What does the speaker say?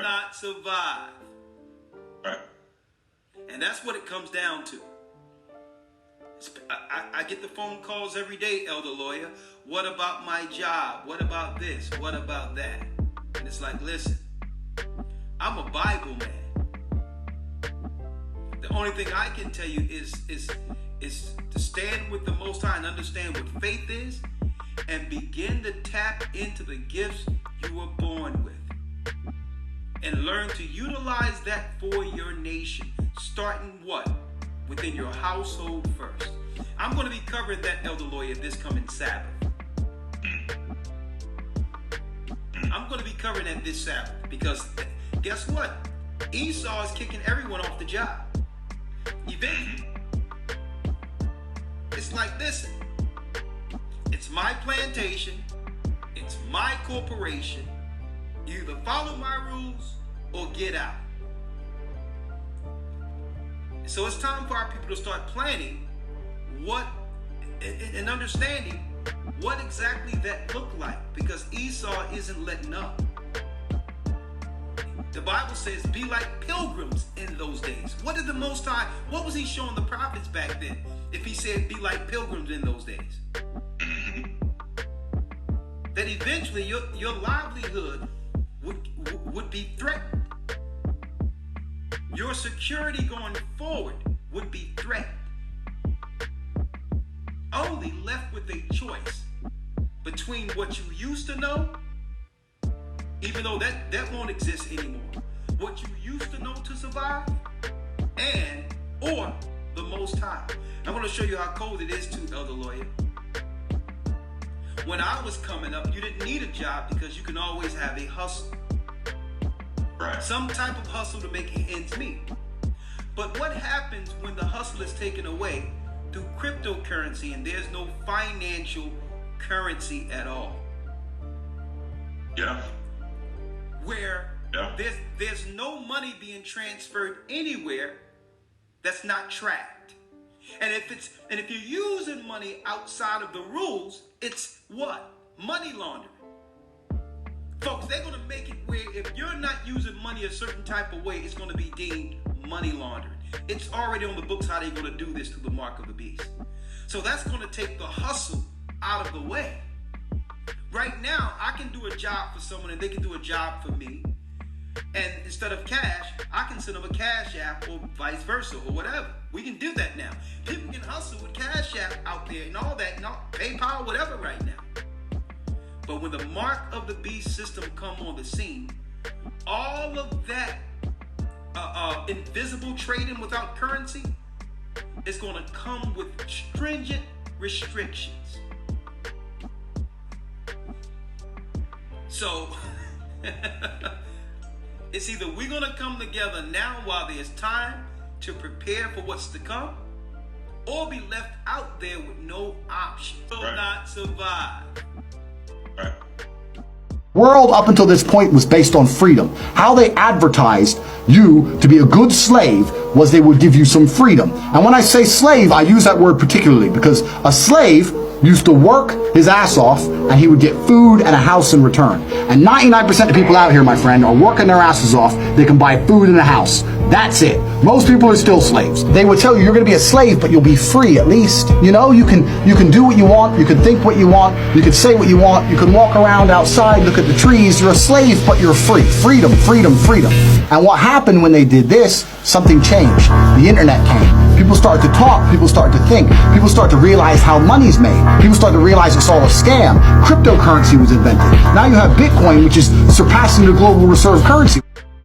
not survive. Right. And that's what it comes down to. I get the phone calls every day, elder lawyer. What about my job? What about this? What about that? And it's like, listen, I'm a Bible man. The only thing I can tell you is to stand with the Most High and understand what faith is and begin to tap into the gifts you were born with. And learn to utilize that for your nation. Starting what? Within your household first. I'm going to be covering that, elder lawyer, this coming Sabbath. I'm going to be covering that this Sabbath because guess what? Esau is kicking everyone off the job. Eventually, it's like, listen, it's my plantation, it's my corporation. You either follow my rules or get out. So it's time for our people to start planning what and understanding what exactly that looked like, because Esau isn't letting up. The Bible says, be like pilgrims in those days. What did the Most High, what was he showing the prophets back then if he said be like pilgrims in those days? That eventually your livelihood would be threatened. Your security going forward would be threatened. Only left with a choice between what you used to know, even though that won't exist anymore, what you used to know to survive, and or the Most High. I'm going to show you how cold it is too, elder lawyer. When I was coming up, you didn't need a job because you can always have a hustle. Right. Some type of hustle to make ends meet. But what happens when the hustle is taken away through cryptocurrency and there's no financial currency at all? Yeah. Where there's no money being transferred anywhere that's not tracked. And if you're using money outside of the rules, it's what? Money laundering. Folks, they're going to make it where if you're not using money a certain type of way, it's going to be deemed money laundering. It's already on the books how they're going to do this through the mark of the beast. So that's going to take the hustle out of the way. Right now, I can do a job for someone and they can do a job for me. And instead of cash, I can send them a Cash App or vice versa or whatever. We can do that now. People can hustle with Cash App out there and all that, PayPal, whatever right now. But when the mark of the beast system come on the scene, all of that invisible trading without currency is going to come with stringent restrictions. So it's either we're going to come together now while there's time to prepare for what's to come, or be left out there with no option. Will not survive. Right. World up until this point was based on freedom. How they advertised you to be a good slave was they would give you some freedom. And when I say slave, I use that word particularly because a slave used to work his ass off and he would get food and a house in return. And 99% of people out here, my friend, are working their asses off. They can buy food and a house. That's it. Most people are still slaves. They would tell you you're going to be a slave, but you'll be free at least. You know, you can do what you want. You can think what you want. You can say what you want. You can walk around outside, look at the trees. You're a slave, but you're free. Freedom, freedom, freedom. And what happened when they did this? Something changed. The internet came. People started to talk. People started to think. People started to realize how money's made. People started to realize it's all a scam. Cryptocurrency was invented. Now you have Bitcoin, which is surpassing the global reserve currency.